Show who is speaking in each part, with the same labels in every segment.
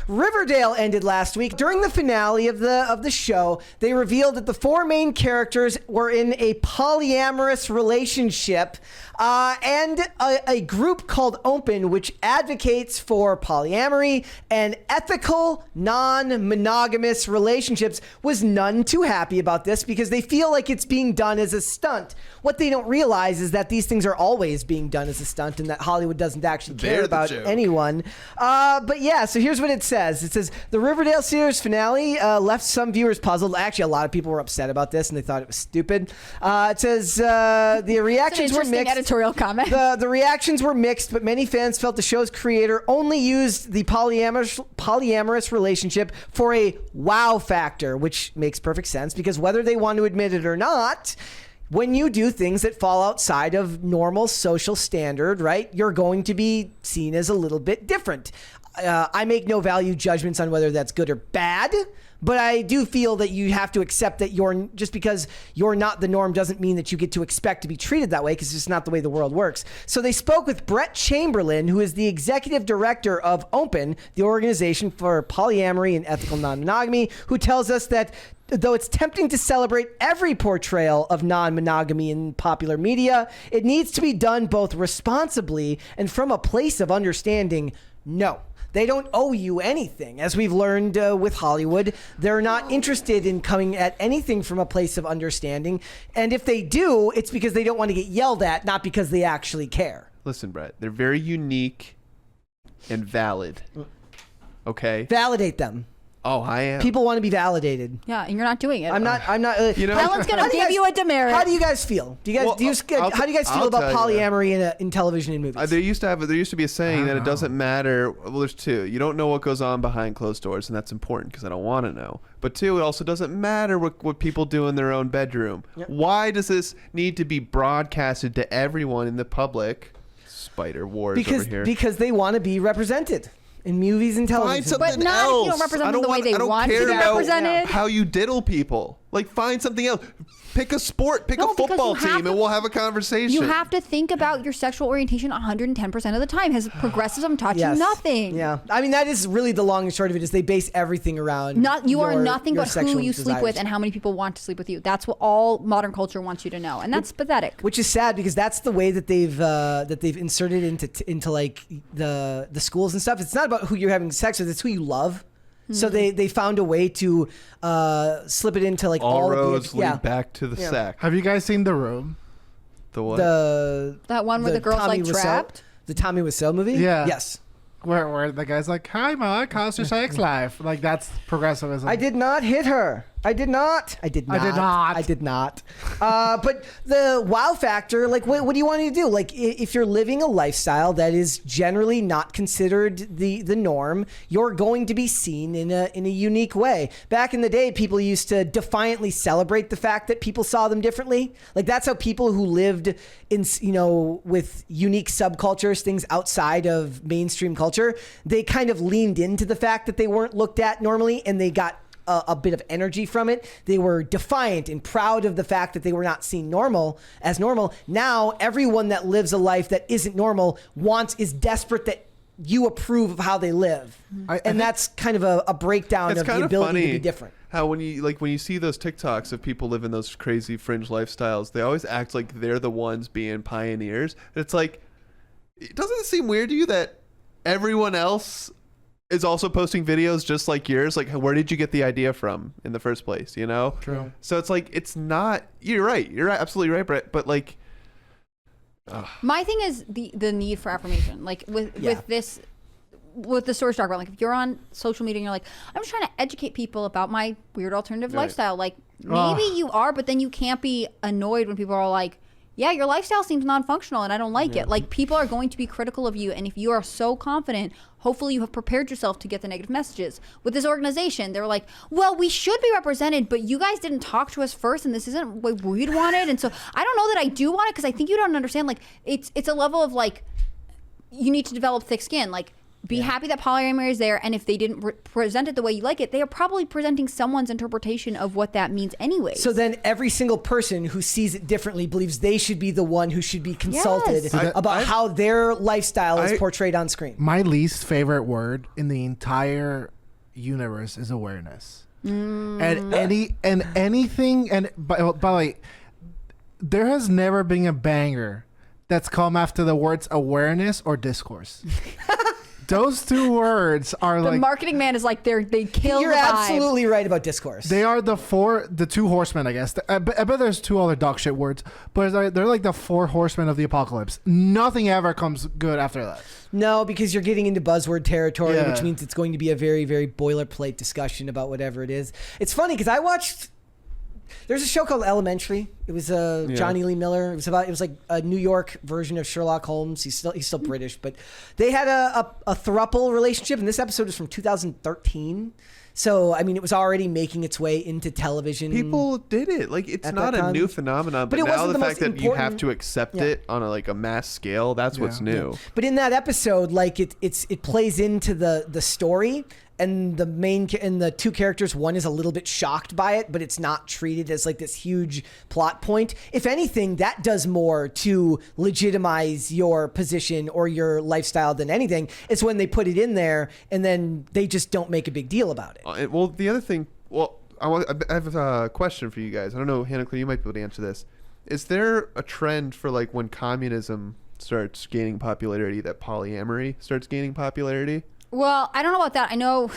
Speaker 1: Riverdale ended last week. During the finale of the show, they revealed that the four main characters were in a polyamorous relationship, and a group called Open, which advocates for polyamory and ethical, non-monogamous relationships, was none too happy about this because they feel like it's being done as a stunt. What they don't realize is that these things are always being done as a stunt and that Hollywood doesn't actually care about anyone. But yeah, so here's what it says. It says, the Riverdale series finale left some viewers puzzled. Actually, a lot of people were upset about this and they thought it was stupid. It says the reactions were mixed.
Speaker 2: Editorial comment.
Speaker 1: The reactions were mixed, but many fans felt the show's creator only used the polyamorous relationship for a wow factor, which makes perfect sense because whether they want to admit it or not, when you do things that fall outside of normal social standard, right, you're going to be seen as a little bit different. I make no value judgments on whether that's good or bad, but I do feel that you have to accept that just because you're not the norm doesn't mean that you get to expect to be treated that way, because it's just not the way the world works. So they spoke with Brett Chamberlain, who is the executive director of Open, the organization for polyamory and ethical non-monogamy, who tells us that though it's tempting to celebrate every portrayal of non-monogamy in popular media, it needs to be done both responsibly and from a place of understanding. No. They don't owe you anything. As we've learned with Hollywood, they're not interested in coming at anything from a place of understanding. And if they do, it's because they don't want to get yelled at, not because they actually care.
Speaker 3: Listen, Brett, they're very unique and valid. Okay?
Speaker 1: Validate them.
Speaker 3: Oh, I am.
Speaker 1: People want to be validated.
Speaker 2: Yeah, and you're not doing it.
Speaker 1: I'm not.
Speaker 3: You know,
Speaker 2: Helen's going to give you a demerit.
Speaker 1: How do you guys feel? How do you guys feel about polyamory in television and movies?
Speaker 3: There used to be a saying that it doesn't matter. Well, there's two. You don't know what goes on behind closed doors, and that's important because I don't want to know. But two, it also doesn't matter what people do in their own bedroom. Yep. Why does this need to be broadcasted to everyone in the public? Spider wars over here.
Speaker 1: Because they want to be represented in movies and television.
Speaker 3: Find something
Speaker 2: but not
Speaker 3: else.
Speaker 2: If you don't represent them the way they want to be represented.
Speaker 3: How you diddle people. Like, find something else. Pick a sport. Pick a football team, and we'll have a conversation.
Speaker 2: You have to think about your sexual orientation 110% of the time. Has progressivism taught you nothing?
Speaker 1: Yeah, I mean that is really the long and short of it. Is they base everything around
Speaker 2: you are nothing but who you
Speaker 1: desires.
Speaker 2: sleep with and how many people want to sleep with you. That's what all modern culture wants you to know, and that's pathetic.
Speaker 1: Which is sad because that's the way that they've inserted into like the schools and stuff. It's not about who you're having sex with; it's who you love. So they found a way to slip it into like all
Speaker 3: roads lead back to the sack.
Speaker 4: Have you guys seen The Room?
Speaker 3: The what?
Speaker 2: That one where the girl's like trapped?
Speaker 1: The Tommy Wiseau movie?
Speaker 4: Yeah.
Speaker 1: Yes.
Speaker 4: Where the guy's like, "Hi, Mark, how's your sex life?" Like, that's progressivism.
Speaker 1: I did not hit her. I did not. But the wow factor, like, what do you want to do? Like, if you're living a lifestyle that is generally not considered the norm, you're going to be seen in a unique way. Back in the day, people used to defiantly celebrate the fact that people saw them differently. Like, that's how people who lived in, with unique subcultures, things outside of mainstream culture, they kind of leaned into the fact that they weren't looked at normally, and they got a bit of energy from it. They were defiant and proud of the fact that they were not seen as normal. Now everyone that lives a life that isn't normal is desperate that you approve of how they live. And that's kind of a breakdown of the ability to be different.
Speaker 3: How when you see those TikToks of people living those crazy fringe lifestyles, they always act like they're the ones being pioneers. It's like, doesn't it seem weird to you that everyone else is also posting videos just like yours? Like, where did you get the idea from in the first place?
Speaker 4: True.
Speaker 3: So it's like, it's not. You're right, absolutely right, Brett. But like,
Speaker 2: my thing is the need for affirmation. Like with the story talk about, like, if you're on social media and you're like, I'm just trying to educate people about my weird alternative lifestyle. Like, maybe you are, but then you can't be annoyed when people are like, yeah, your lifestyle seems non-functional and I don't like it. Like, people are going to be critical of you, and if you are so confident, hopefully you have prepared yourself to get the negative messages. With this organization, they were like, well, we should be represented, but you guys didn't talk to us first, and this isn't what we'd wanted. And so I don't know that I do want it, because I think you don't understand. Like, it's a level of, like, you need to develop thick skin. Like, Be happy that polyamory is there, and if they didn't present it the way you like it, they are probably presenting someone's interpretation of what that means anyway.
Speaker 1: So then every single person who sees it differently believes they should be the one who should be consulted about how their lifestyle is portrayed on screen.
Speaker 4: My least favorite word in the entire universe is awareness. And anything, by the way, there has never been a banger that's come after the words awareness or discourse. Those two words are
Speaker 2: the marketing man is like they kill
Speaker 1: You're
Speaker 2: the vibe.
Speaker 1: absolutely right about discourse.
Speaker 4: They are the two horsemen, I guess. I bet there's two other dog shit words, but they're like the four horsemen of the apocalypse. Nothing ever comes good after that.
Speaker 1: No, because you're getting into buzzword territory, which means it's going to be a very, very boilerplate discussion about whatever it is. It's funny because I watched. There's a show called Elementary. It was Johnny Lee Miller. It was like a New York version of Sherlock Holmes. He's still British, but they had a throuple relationship, and this episode is from 2013. So I mean, it was already making its way into television.
Speaker 3: People did it. Like, it's not a new phenomenon, but now the fact that you have to accept it on a mass scale, that's what's new.
Speaker 1: Yeah. But in that episode, like it plays into the story. And the two characters, one is a little bit shocked by it, but it's not treated as like this huge plot point. If anything, that does more to legitimize your position or your lifestyle than anything. It's when they put it in there and then they just don't make a big deal about it.
Speaker 3: Well, the other thing, I have a question for you guys. I don't know, Hannah Claire, you might be able to answer this. Is there a trend for like when communism starts gaining popularity that polyamory starts gaining popularity?
Speaker 2: Well, I don't know about that. I know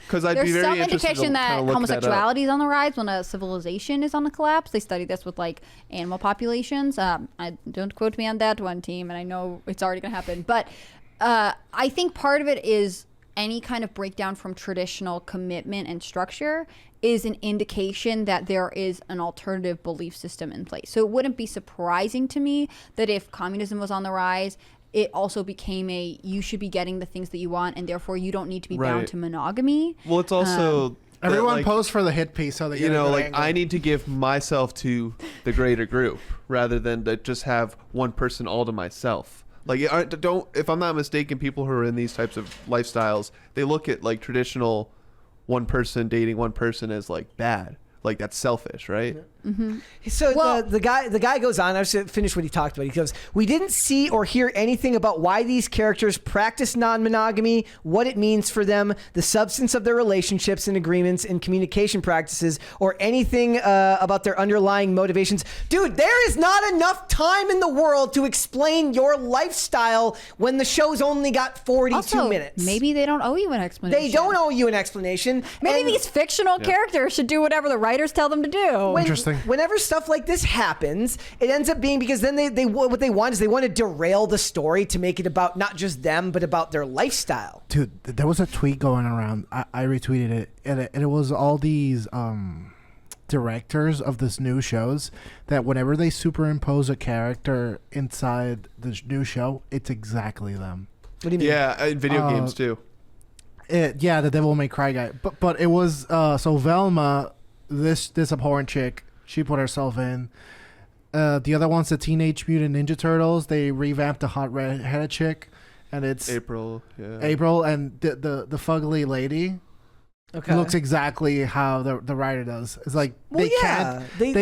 Speaker 3: because I'd
Speaker 2: there's
Speaker 3: be very
Speaker 2: some
Speaker 3: interested
Speaker 2: indication
Speaker 3: to
Speaker 2: that
Speaker 3: look
Speaker 2: homosexuality is on the rise when a civilization is on the collapse. They study this with like animal populations. I don't quote me on that one, team, and I know it's already going to happen. But I think part of it is any kind of breakdown from traditional commitment and structure is an indication that there is an alternative belief system in place. So it wouldn't be surprising to me that if communism was on the rise, it also became you should be getting the things that you want, and therefore you don't need to be bound to monogamy.
Speaker 3: Well, it's also
Speaker 4: everyone posed for the hit piece, so that
Speaker 3: I need to give myself to the greater group rather than to just have one person all to myself. Like, if I'm not mistaken, people who are in these types of lifestyles, they look at like traditional one person dating one person as like bad. Like, that's selfish, right?
Speaker 2: Mm-hmm.
Speaker 1: So the guy goes on. I was to finish what he talked about. He goes, "We didn't see or hear anything about why these characters practice non-monogamy, what it means for them, the substance of their relationships and agreements and communication practices, or anything about their underlying motivations." Dude, there is not enough time in the world to explain your lifestyle when the show's only got 42 minutes.
Speaker 2: Maybe they don't owe you an explanation.
Speaker 1: They don't owe you an explanation.
Speaker 2: Maybe these fictional characters should do whatever the writers tell them to do.
Speaker 4: Interesting.
Speaker 1: Whenever stuff like this happens, it ends up being because then what they want is they want to derail the story to make it about not just them but about their lifestyle.
Speaker 4: Dude, there was a tweet going around. I retweeted it, and it was all these directors of this new shows that whenever they superimpose a character inside this new show, it's exactly them.
Speaker 1: What do you mean?
Speaker 3: Yeah, in video games too.
Speaker 4: The Devil May Cry guy. But it was so Velma, this abhorrent chick, she put herself in. The other one's the Teenage Mutant Ninja Turtles. They revamped the hot redheaded chick, and it's
Speaker 3: April. Yeah.
Speaker 4: April, and the fugly lady looks exactly how the writer does. It's like they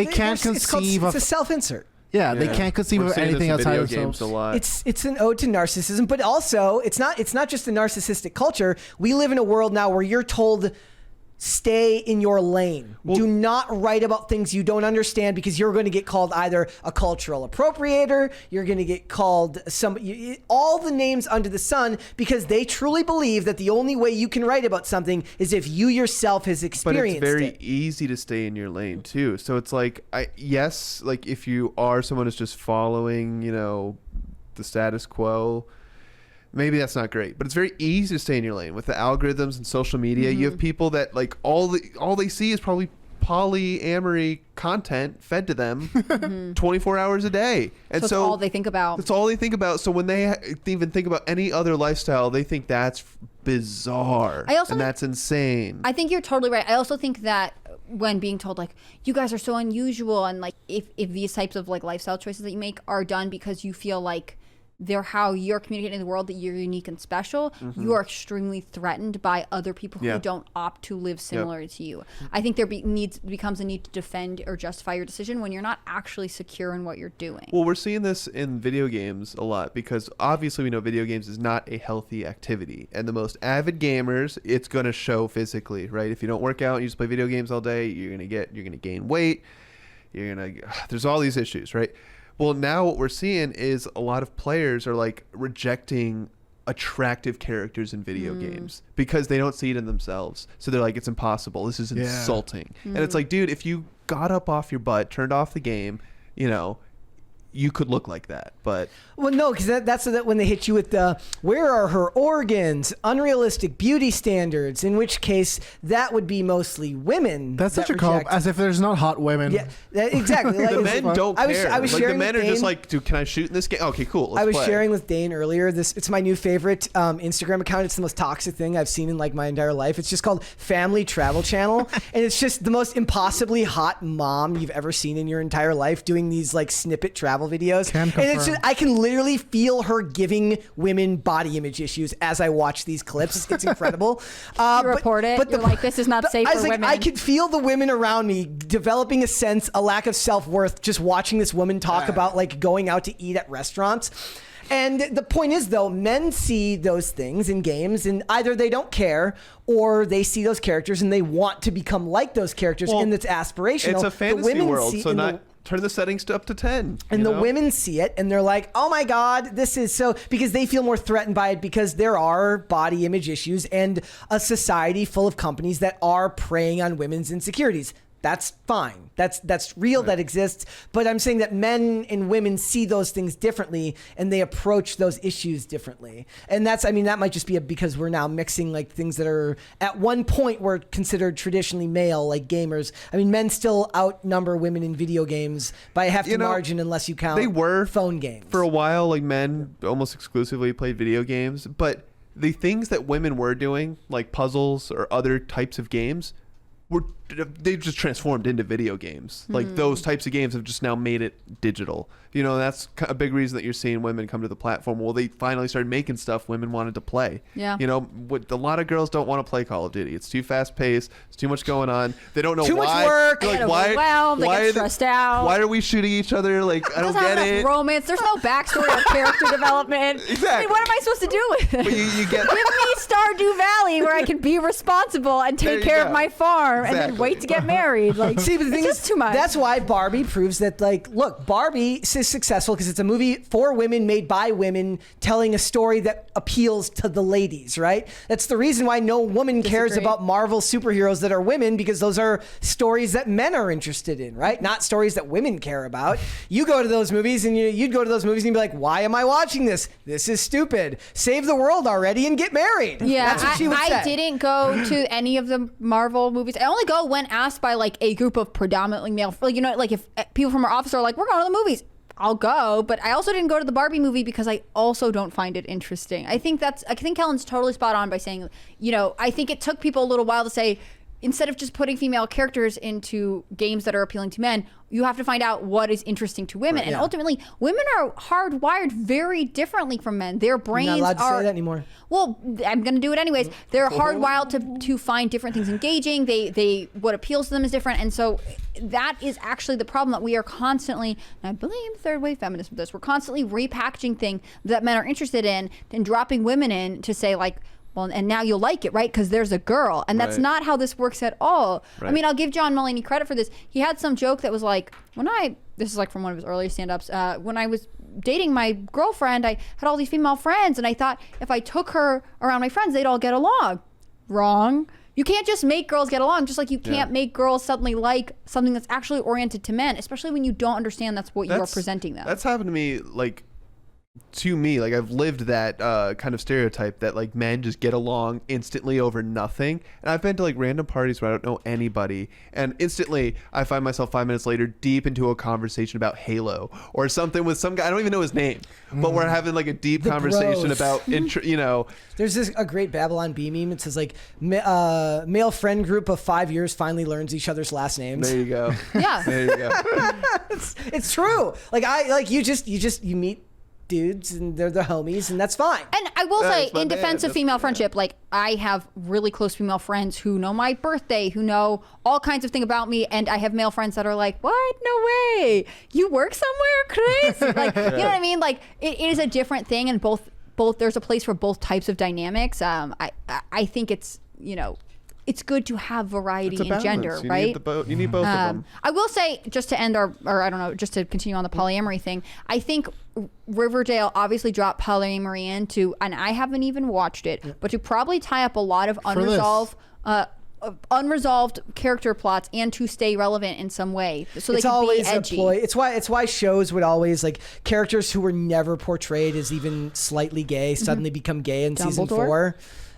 Speaker 4: can't conceive of
Speaker 1: it's a self-insert.
Speaker 4: Yeah, they can't conceive of anything outside of themselves.
Speaker 1: It's an ode to narcissism, but also it's not just a narcissistic culture. We live in a world now where you're told, stay in your lane. Do not write about things you don't understand, because you're going to get called either a cultural appropriator, you're going to get called all the names under the sun, because they truly believe that the only way you can write about something is if you yourself has experienced it.
Speaker 3: But it's very easy to stay in your lane too. So it's like, like if you are someone who's just following, the status quo, maybe that's not great, but it's very easy to stay in your lane with the algorithms and social media. You have people that like all they see is probably polyamory content fed to them 24 hours a day, and so
Speaker 2: that's all they think about.
Speaker 3: That's all they think about. So when they even think about any other lifestyle, they think that's bizarre, and that's insane.
Speaker 2: I think you're totally right. I also think that when being told like, you guys are so unusual, and like if these types of like lifestyle choices that you make are done because you feel like they're how you're communicating in the world that you're unique and special, you are extremely threatened by other people who don't opt to live similar to you. I think there becomes a need to defend or justify your decision when you're not actually secure in what you're doing.
Speaker 3: Well, we're seeing this in video games a lot because obviously we know video games is not a healthy activity. And the most avid gamers, it's going to show physically, right? If you don't work out and you just play video games all day, you're going to gain weight. There's all these issues, right? Well, now what we're seeing is a lot of players are like rejecting attractive characters in video games because they don't see it in themselves. So they're like, it's impossible. This is insulting. And it's like, dude, if you got up off your butt, turned off the game, you could look like that. But
Speaker 1: well, no, because that's when they hit you with the where are her organs, unrealistic beauty standards, in which case that would be mostly women.
Speaker 4: That's such a call, as if there's not hot women.
Speaker 1: Yeah, exactly. Like,
Speaker 3: the men don't care.
Speaker 1: I was
Speaker 3: like
Speaker 1: sharing
Speaker 3: the men
Speaker 1: with
Speaker 3: are just
Speaker 1: Dane,
Speaker 3: like, dude, can I shoot in this game? Okay, cool. Let's
Speaker 1: I was
Speaker 3: play.
Speaker 1: sharing with Dane earlier. It's my new favorite Instagram account. It's the most toxic thing I've seen in like my entire life. It's just called Family Travel Channel, and it's just the most impossibly hot mom you've ever seen in your entire life doing these like snippet travel videos. And it's just, I can literally feel her giving women body image issues as I watch these clips. It's incredible.
Speaker 2: You report it. You're like, this is not safe for women.
Speaker 1: I can feel the women around me developing a lack of self-worth just watching this woman talk about like going out to eat at restaurants. And the point is, though, men see those things in games and either they don't care or they see those characters and they want to become like those characters, and it's aspirational.
Speaker 3: It's a fantasy world, so turn the settings up to 10.
Speaker 1: And the women see it and they're like, oh my God, this is so, because they feel more threatened by it because there are body image issues and a society full of companies that are preying on women's insecurities. That's fine. That's real. Right. That exists. But I'm saying that men and women see those things differently and they approach those issues differently. And that might just be because we're now mixing like things that are at one point were considered traditionally male, like gamers. I mean, men still outnumber women in video games by a hefty margin unless you count phone games.
Speaker 3: For a while, like men almost exclusively played video games, but the things that women were doing, like puzzles or other types of games, they've just transformed into video games. Like those types of games have just now made it digital. That's a big reason that you're seeing women come to the platform. Well, they finally started making stuff women wanted to play.
Speaker 2: Yeah.
Speaker 3: What a lot of girls don't want to play Call of Duty. It's too fast paced. It's too much going on. They don't know why.
Speaker 1: Too much work.
Speaker 2: They get overwhelmed. They get stressed out.
Speaker 3: Why are we shooting each other? Like, I don't get it.
Speaker 2: Romance. There's no backstory or character development.
Speaker 3: Exactly.
Speaker 2: I mean, what am I supposed to do with it?
Speaker 3: But you get
Speaker 2: Give me Stardew Valley where I can be responsible and take care of my farm and then wait to get married. Like,
Speaker 1: see, but the thing is,
Speaker 2: too much.
Speaker 1: That's why Barbie proves that, like, look, Barbie is successful because it's a movie for women made by women telling a story that appeals to the ladies, right? That's the reason why no woman cares about Marvel superheroes that are women, because those are stories that men are interested in, right? Not stories that women care about. You go to those movies and you'd go to those movies and you'd be like, why am I watching this? This is stupid. Save the world already and get married.
Speaker 2: Yeah,
Speaker 1: that's what she would say.
Speaker 2: I didn't go to any of the Marvel movies. I only go when asked by like a group of predominantly male, like if people from our office are like, we're going to the movies, I'll go. But I also didn't go to the Barbie movie because I also don't find it interesting. I think Kellen's totally spot on by saying, I think it took people a little while to say, instead of just putting female characters into games that are appealing to men, you have to find out what is interesting to women. Right, and ultimately, women are hardwired very differently from men. Their brains are...
Speaker 1: You're not allowed to say that anymore.
Speaker 2: Well, I'm going to do it anyways. They're hardwired to find different things engaging. They what appeals to them is different. And so that is actually the problem that we are constantly, and I blame third wave feminists for this, we're constantly repackaging things that men are interested in and dropping women in to say like, well, and now you'll like it, right? Because there's a girl. And that's not how this works at all. Right. I mean, I'll give John Mulaney credit for this. He had some joke that was like, this is like from one of his earlier stand-ups, when I was dating my girlfriend, I had all these female friends, and I thought if I took her around my friends, they'd all get along. Wrong. You can't just make girls get along, just like you can't make girls suddenly like something that's actually oriented to men, especially when you don't understand that's what you're presenting them.
Speaker 3: That's happened to me, like, I've lived that kind of stereotype that like men just get along instantly over nothing. And I've been to like random parties where I don't know anybody, and instantly I find myself 5 minutes later deep into a conversation about Halo or something with some guy I don't even know his name, but we're having like a deep conversation about
Speaker 1: There's a great Babylon Bee meme. It says like male friend group of 5 years finally learns each other's last names.
Speaker 3: There you go.
Speaker 2: Yeah.
Speaker 3: There you go.
Speaker 1: It's true. Like you meet dudes and they're the homies, and that's fine.
Speaker 2: And I will say,
Speaker 3: it's my
Speaker 2: in
Speaker 3: man.
Speaker 2: defense of female friendship, like I have really close female friends who know my birthday, who know all kinds of things about me, and I have male friends that are like, "What? No way! You work somewhere crazy!" Like, you know what I mean? Like, it is a different thing, and both there's a place for both types of dynamics. I think it's it's good to have variety
Speaker 3: It's a
Speaker 2: in
Speaker 3: balance.
Speaker 2: gender,
Speaker 3: You
Speaker 2: right?
Speaker 3: You need both of them.
Speaker 2: I will say, just to end or I don't know, just to continue on the polyamory thing, I think Riverdale obviously dropped polyamory into, and I haven't even watched it, but to probably tie up a lot of unresolved character plots and to stay relevant in some way, so they
Speaker 1: It's
Speaker 2: can
Speaker 1: always
Speaker 2: be
Speaker 1: a
Speaker 2: edgy.
Speaker 1: ploy. It's why shows would always like characters who were never portrayed as even slightly gay suddenly become gay in season
Speaker 2: Dumbledore?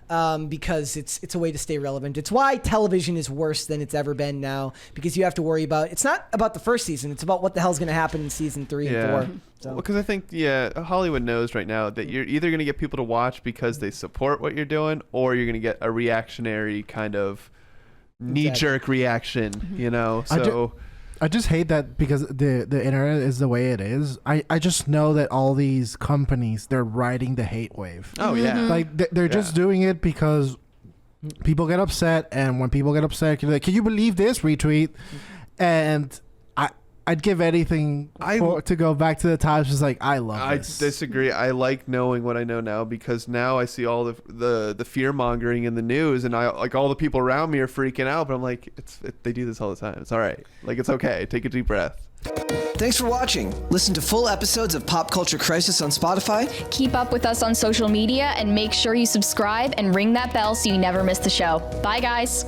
Speaker 1: 4. Because it's a way to stay relevant. It's why television is worse than it's ever been now, because you have to worry about, it's not about the first season, it's about what the hell's going to happen in season 3 and 4. So.
Speaker 3: Because I think, Hollywood knows right now that you're either going to get people to watch because they support what you're doing, or you're going to get a reactionary kind of knee-jerk reaction, So
Speaker 4: I just hate that because the internet is the way it is. I just know that all these companies, they're riding the hate wave.
Speaker 3: oh yeah,
Speaker 4: Like they're just doing it because people get upset, and when people get upset, you're like, "Can you believe this?" Retweet, and I'd give anything to go back to the times. Just like, I love this.
Speaker 3: I disagree. I like knowing what I know now, because now I see all the fear mongering in the news, and I like all the people around me are freaking out. But I'm like, they do this all the time. It's all right. Like, it's okay. Take a deep breath.
Speaker 5: Thanks for watching. Listen to full episodes of Pop Culture Crisis on Spotify.
Speaker 6: Keep up with us on social media and make sure you subscribe and ring that bell so you never miss the show. Bye, guys.